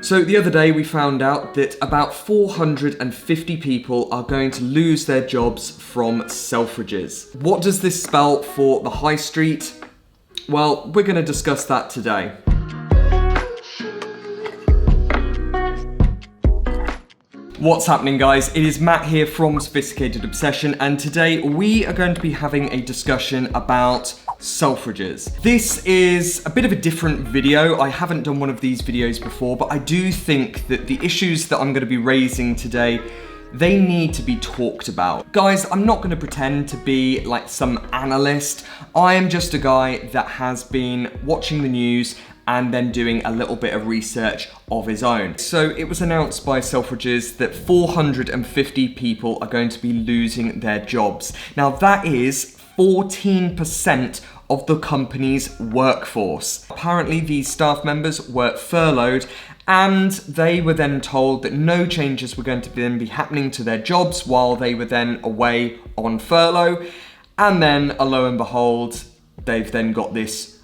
So the other day we found out that about 450 people are going to lose their jobs from Selfridges. What does this spell for the high street? Well, we're going to discuss that today. What's happening, guys? It is Matt here from Sophisticated Obsession, and today we are going to be having a discussion about Selfridges. This is a bit of a different video. I haven't done one of these videos before, but I do think that the issues that I'm going to be raising today, they need to be talked about. Guys, I'm not going to pretend to be like some analyst. I am just a guy that has been watching the news and then doing a little bit of research of his own. So it was announced by Selfridges that 450 people are going to be losing their jobs. Now that is 14% of the company's workforce. Apparently these staff members were furloughed, and they were then told that no changes were going to then be happening to their jobs while they were then away on furlough. And then, lo and behold, they've then got this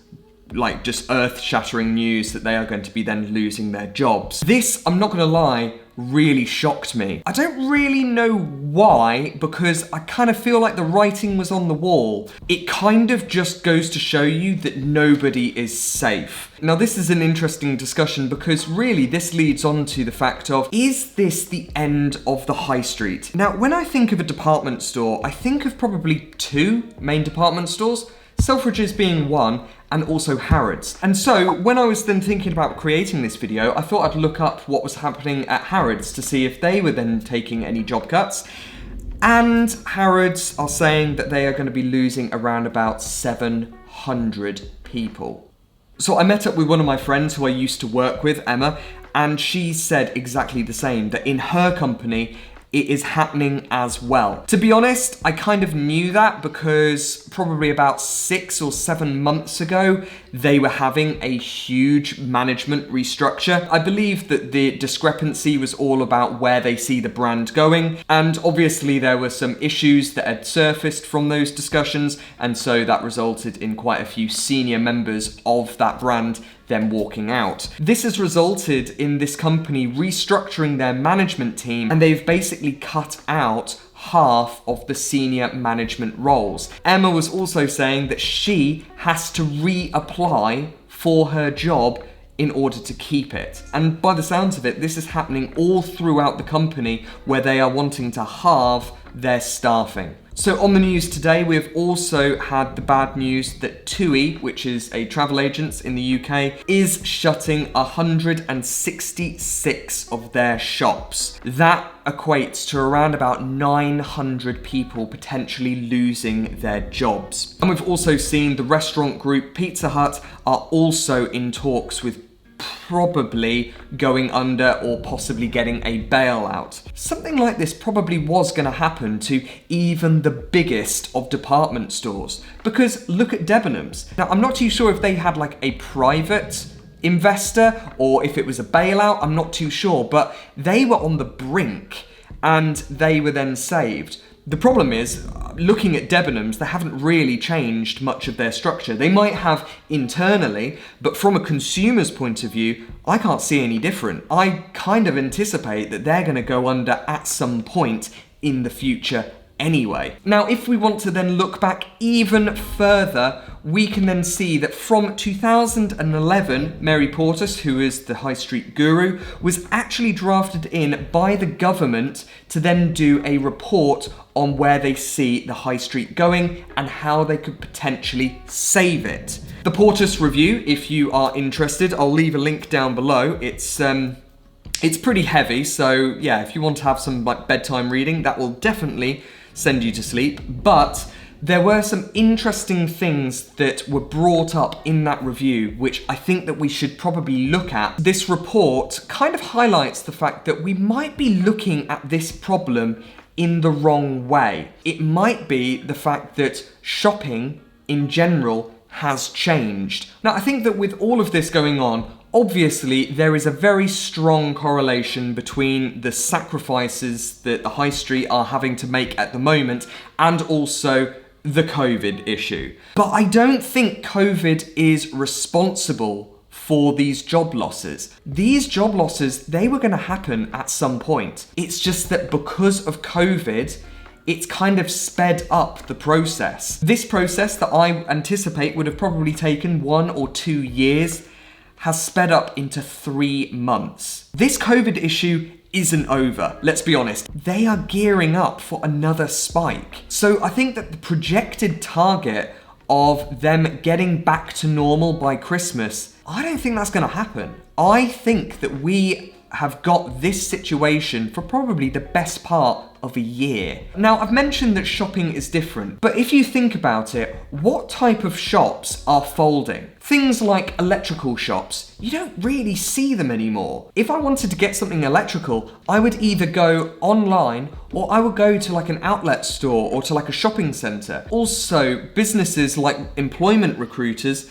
like just earth-shattering news that they are going to be then losing their jobs. This, I'm not gonna lie, really shocked me. I don't really know why, because I kind of feel like the writing was on the wall. It kind of just goes to show you that nobody is safe. Now this is an interesting discussion because really this leads on to the fact of, is this the end of the high street? Now when I think of a department store, I think of probably two main department stores, Selfridges being one, and also Harrods. And so when I was then thinking about creating this video, I thought I'd look up what was happening at Harrods to see if they were then taking any job cuts. And Harrods are saying that they are going to be losing around about 700 people. So I met up with one of my friends who I used to work with, Emma, and she said exactly the same, that in her company, it is happening as well. To be honest, I kind of knew that because probably about 6 or 7 months ago, they were having a huge management restructure. I believe that the discrepancy was all about where they see the brand going, and obviously there were some issues that had surfaced from those discussions, and so that resulted in quite a few senior members of that brand then walking out. This has resulted in this company restructuring their management team, and they've basically cut out half of the senior management roles. Emma was also saying that she has to reapply for her job in order to keep it. And by the sounds of it, this is happening all throughout the company where they are wanting to halve their staffing. So on the news today, we've also had the bad news that TUI, which is a travel agent in the UK, is shutting 166 of their shops. That equates to around about 900 people potentially losing their jobs. And we've also seen the restaurant group Pizza Hut are also in talks with probably going under or possibly getting a bailout. Something like this probably was going to happen to even the biggest of department stores, because look at Debenhams. Now I'm not too sure if they had like a private investor or if it was a bailout, I'm not too sure, but they were on the brink and they were then saved. The problem is, looking at Debenhams, they haven't really changed much of their structure. They might have internally, but from a consumer's point of view, I can't see any different. I kind of anticipate that they're going to go under at some point in the future anyway. Now, if we want to then look back even further, we can then see that from 2011, Mary Portas, who is the high street guru, was actually drafted in by the government to then do a report on where they see the high street going and how they could potentially save it. The Portas review, if you are interested, I'll leave a link down below. It's pretty heavy, so yeah, if you want to have some like bedtime reading, that will definitely send you to sleep. But there were some interesting things that were brought up in that review, which I think that we should probably look at. This report kind of highlights the fact that we might be looking at this problem in the wrong way. It might be the fact that shopping in general has changed. Now, I think that with all of this going on, obviously there is a very strong correlation between the sacrifices that the high street are having to make at the moment and also the COVID issue. But I don't think COVID is responsible for these job losses. These job losses, they were going to happen at some point. It's just that because of COVID, it's kind of sped up the process. This process that I anticipate would have probably taken 1 or 2 years has sped up into 3 months. This COVID issue isn't over, let's be honest. They are gearing up for another spike. So I think that the projected target of them getting back to normal by Christmas, I don't think that's gonna happen. I think that we have got this situation for probably the best part of a year. Now, I've mentioned that shopping is different, but if you think about it, what type of shops are folding? Things like electrical shops, you don't really see them anymore. If I wanted to get something electrical, I would either go online or I would go to like an outlet store or to like a shopping center. Also, businesses like employment recruiters,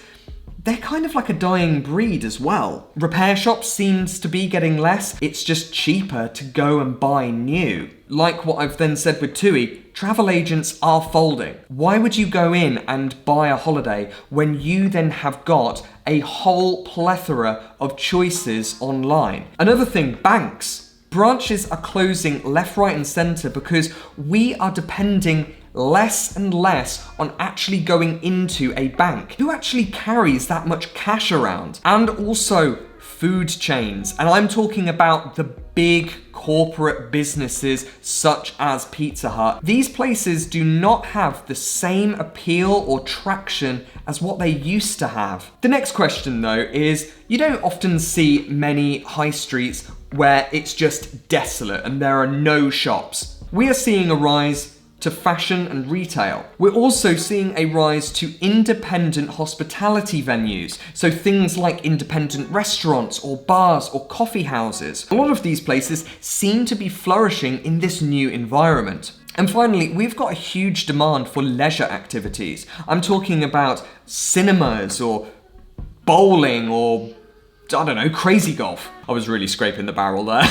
they're kind of like a dying breed as well. Repair shops seems to be getting less. It's just cheaper to go and buy new. Like what I've then said with TUI, travel agents are folding. Why would you go in and buy a holiday when you then have got a whole plethora of choices online? Another thing, banks. Branches are closing left, right, and center because we are depending less and less on actually going into a bank. Who actually carries that much cash around? And also food chains. And I'm talking about the big corporate businesses such as Pizza Hut. These places do not have the same appeal or traction as what they used to have. The next question though is, you don't often see many high streets where it's just desolate and there are no shops. We are seeing a rise to fashion and retail. We're also seeing a rise to independent hospitality venues, so things like independent restaurants or bars or coffee houses. A lot of these places seem to be flourishing in this new environment. And finally, we've got a huge demand for leisure activities. I'm talking about cinemas or bowling or, I don't know, crazy golf. I was really scraping the barrel there.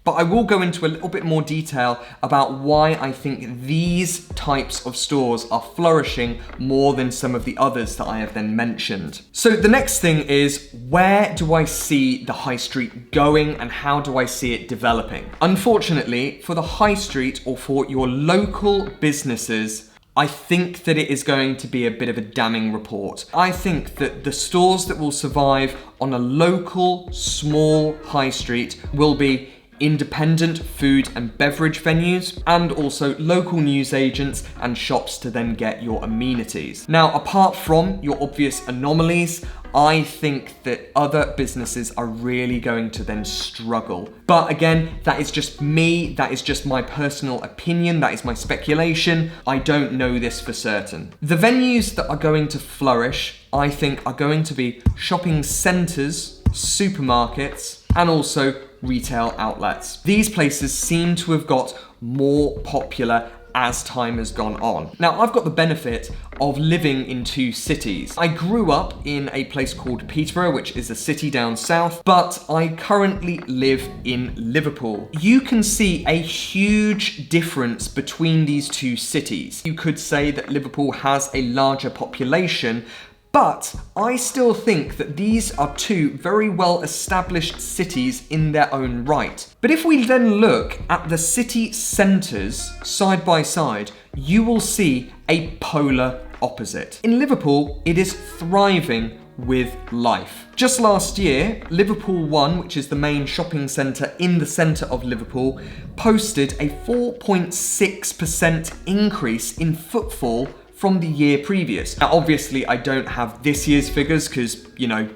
But I will go into a little bit more detail about why I think these types of stores are flourishing more than some of the others that I have then mentioned. So the next thing is, where do I see the high street going and how do I see it developing? Unfortunately, for the high street or for your local businesses, I think that it is going to be a bit of a damning report. I think that the stores that will survive on a local, small high street will be independent food and beverage venues, and also local newsagents and shops to then get your amenities. Now, apart from your obvious anomalies, I think that other businesses are really going to then struggle. But again, that is just me, that is just my personal opinion, that is my speculation. I don't know this for certain. The venues that are going to flourish, I think, are going to be shopping centres, supermarkets, and also retail outlets. These places seem to have got more popular as time has gone on. Now, I've got the benefit of living in 2 cities. I grew up in a place called Peterborough, which is a city down south, but I currently live in Liverpool. You can see a huge difference between these 2 cities. You could say that Liverpool has a larger population, but I still think that these are 2 very well established cities in their own right. But if we then look at the city centres side by side, you will see a polar opposite. In Liverpool, it is thriving with life. Just last year, Liverpool One, which is the main shopping centre in the centre of Liverpool, posted a 4.6% increase in footfall from the year previous. Now, obviously, I don't have this year's figures because, you know,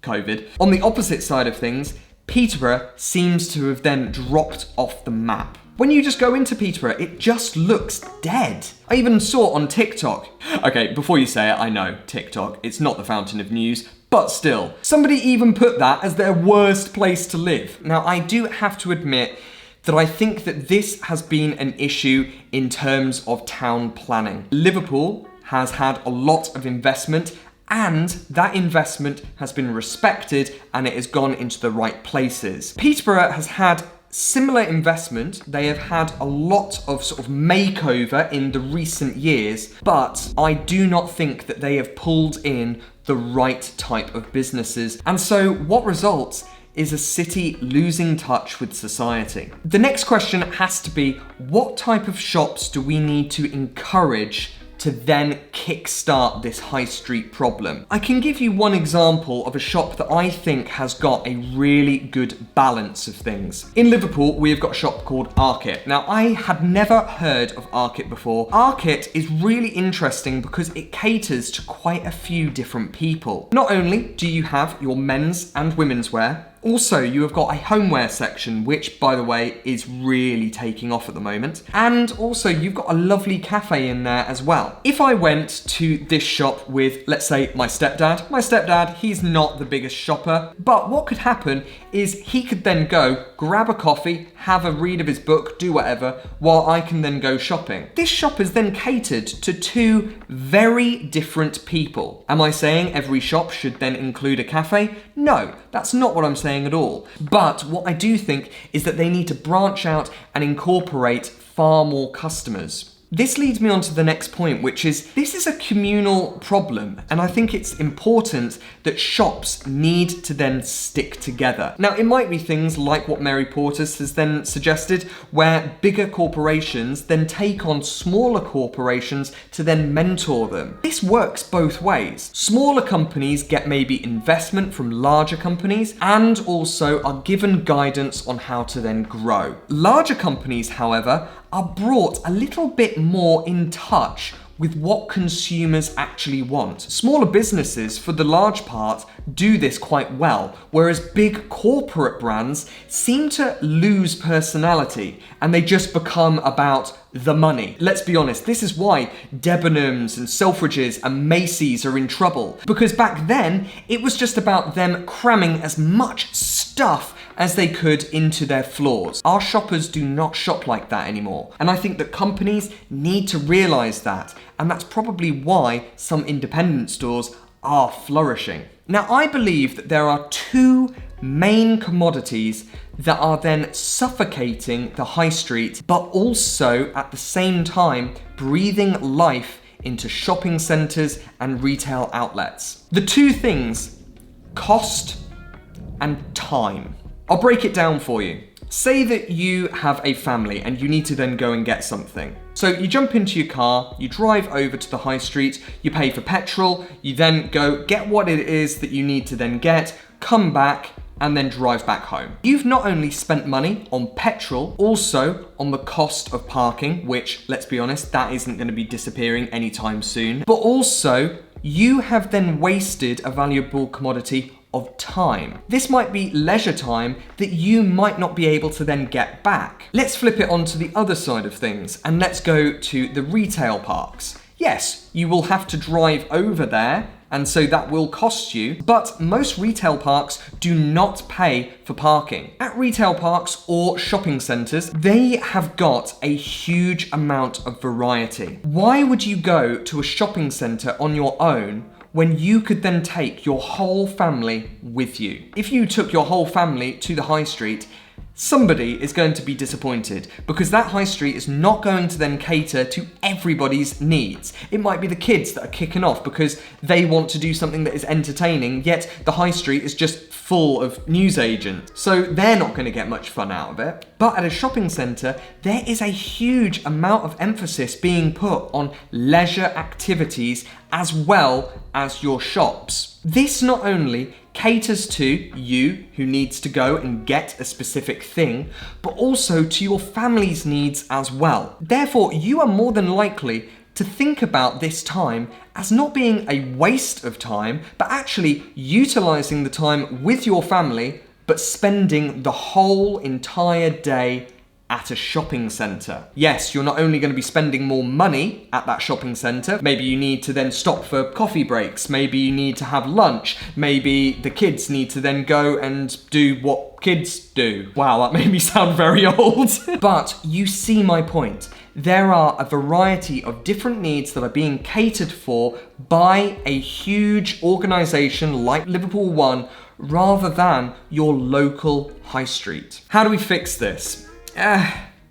COVID. On the opposite side of things, Peterborough seems to have then dropped off the map. When you just go into Peterborough, it just looks dead. I even saw on TikTok. Okay, before you say it, I know, TikTok, it's not the fountain of news, but still. Somebody even put that as their worst place to live. Now, I do have to admit that I think that this has been an issue in terms of town planning. Liverpool has had a lot of investment, and that investment has been respected and it has gone into the right places. Peterborough has had similar investment. They have had a lot of sort of makeover in the recent years, but I do not think that they have pulled in the right type of businesses. And so what results is a city losing touch with society. The next question has to be, what type of shops do we need to encourage to then kickstart this high street problem? I can give you one example of a shop that I think has got a really good balance of things. In Liverpool, we have got a shop called Arkit. Now, I had never heard of Arkit before. Arkit is really interesting because it caters to quite a few different people. Not only do you have your men's and women's wear, also, you have got a homeware section, which, by the way, is really taking off at the moment. And also, you've got a lovely cafe in there as well. If I went to this shop with, let's say, my stepdad, he's not the biggest shopper, but what could happen is he could then go, grab a coffee, have a read of his book, do whatever, while I can then go shopping. This shop is then catered to two very different people. Am I saying every shop should then include a cafe? No, that's not what I'm saying at all. But what I do think is that they need to branch out and incorporate far more customers. This leads me on to the next point, which is this is a communal problem, and I think it's important that shops need to then stick together. Now, it might be things like what Mary Portas has then suggested, where bigger corporations then take on smaller corporations to then mentor them. This works both ways. Smaller companies get maybe investment from larger companies and also are given guidance on how to then grow. Larger companies, however, are brought a little bit more in touch with what consumers actually want. Smaller businesses, for the large part, do this quite well, whereas big corporate brands seem to lose personality and they just become about the money. Let's be honest, this is why Debenhams and Selfridges and Macy's are in trouble, because back then it was just about them cramming as much stuff as they could into their floors. Our shoppers do not shop like that anymore. And I think that companies need to realize that. And that's probably why some independent stores are flourishing. Now, I believe that there are two main commodities that are then suffocating the high street, but also at the same time breathing life into shopping centres and retail outlets. The two things, cost and time. I'll break it down for you. Say that you have a family and you need to then go and get something. So you jump into your car, you drive over to the high street, you pay for petrol, you then go get what it is that you need to then get, come back, and then drive back home. You've not only spent money on petrol, also on the cost of parking, which, let's be honest, that isn't going to be disappearing anytime soon, but also you have then wasted a valuable commodity of time. This might be leisure time that you might not be able to then get back. Let's flip it onto the other side of things and let's go to the retail parks. Yes, you will have to drive over there, and so that will cost you, but most retail parks do not pay for parking. At retail parks or shopping centres, they have got a huge amount of variety. Why would you go to a shopping centre on your own when you could then take your whole family with you? If you took your whole family to the high street, somebody is going to be disappointed because that high street is not going to then cater to everybody's needs. It might be the kids that are kicking off because they want to do something that is entertaining, yet the high street is just full of newsagents. So they're not going to get much fun out of it. But at a shopping centre, there is a huge amount of emphasis being put on leisure activities as well as your shops. This not only caters to you who needs to go and get a specific thing, but also to your family's needs as well. Therefore, you are more than likely to think about this time as not being a waste of time, but actually utilizing the time with your family, but spending the whole entire day at a shopping centre. Yes, you're not only going to be spending more money at that shopping centre, maybe you need to then stop for coffee breaks, maybe you need to have lunch, maybe the kids need to then go and do what kids do. Wow, that made me sound very old. But you see my point. There are a variety of different needs that are being catered for by a huge organisation like Liverpool One rather than your local high street. How do we fix this?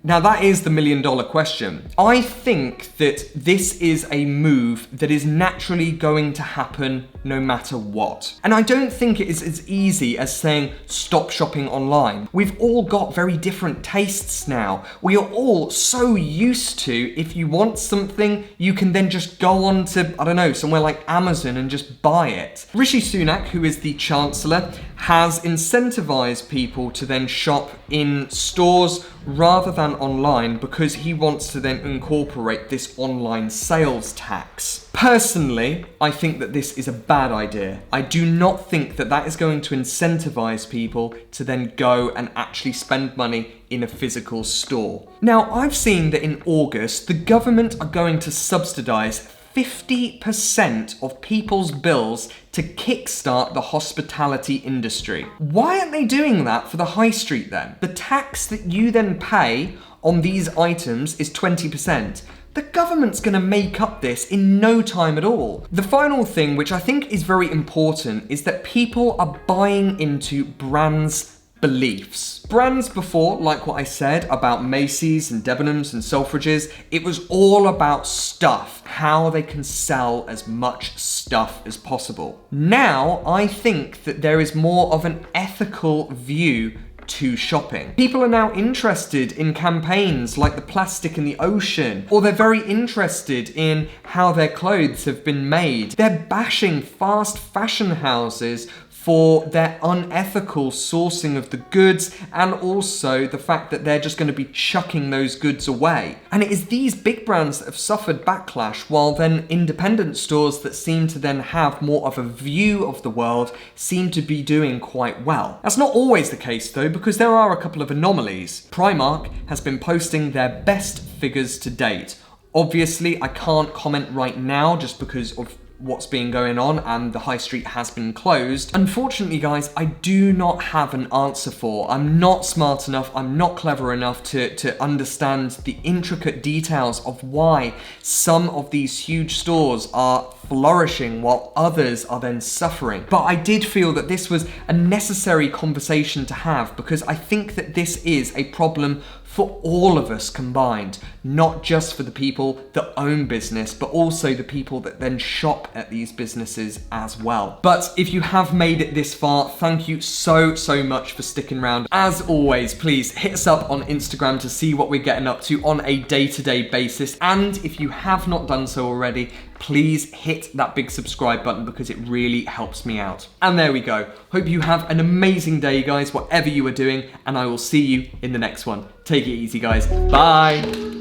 Now that is the million-dollar question. I think that this is a move that is naturally going to happen no matter what. And I don't think it is as easy as saying stop shopping online. We've all got very different tastes now. We are all so used to, if you want something, you can then just go on to, I don't know, somewhere like Amazon and just buy it. Rishi Sunak, who is the Chancellor, has incentivized people to then shop in stores rather than online because he wants to then incorporate this online sales tax. Personally, I think that this is a bad idea. I do not think that that is going to incentivize people to then go and actually spend money in a physical store. Now, I've seen that in August, the government are going to subsidize 50% of people's bills to kickstart the hospitality industry. Why aren't they doing that for the high street then? The tax that you then pay on these items is 20%. The government's going to make up this in no time at all. The final thing, which I think is very important, is that people are buying into brands' beliefs. Brands before, like what I said about Macy's and Debenhams and Selfridges, it was all about stuff, how they can sell as much stuff as possible. Now, I think that there is more of an ethical view to shopping. People are now interested in campaigns like the plastic in the ocean, or they're very interested in how their clothes have been made. They're bashing fast fashion houses for their unethical sourcing of the goods, and also the fact that they're just going to be chucking those goods away. And it is these big brands that have suffered backlash, while then independent stores that seem to then have more of a view of the world seem to be doing quite well. That's not always the case though, because there are a couple of anomalies. Primark has been posting their best figures to date. Obviously, I can't comment right now just because of what's been going on and the high street has been closed. Unfortunately, guys, I do not have an answer for. I'm not smart enough, I'm not clever enough to understand the intricate details of why some of these huge stores are flourishing while others are then suffering. But I did feel that this was a necessary conversation to have, because I think that this is a problem for all of us combined, not just for the people that own business, but also the people that then shop at these businesses as well. But if you have made it this far, thank you so much for sticking around. As always, please hit us up on Instagram to see what we're getting up to on a day-to-day basis. And if you have not done so already, please hit that big subscribe button because it really helps me out. And there we go. Hope you have an amazing day, guys, whatever you are doing, and I will see you in the next one. Take it easy, guys. Bye.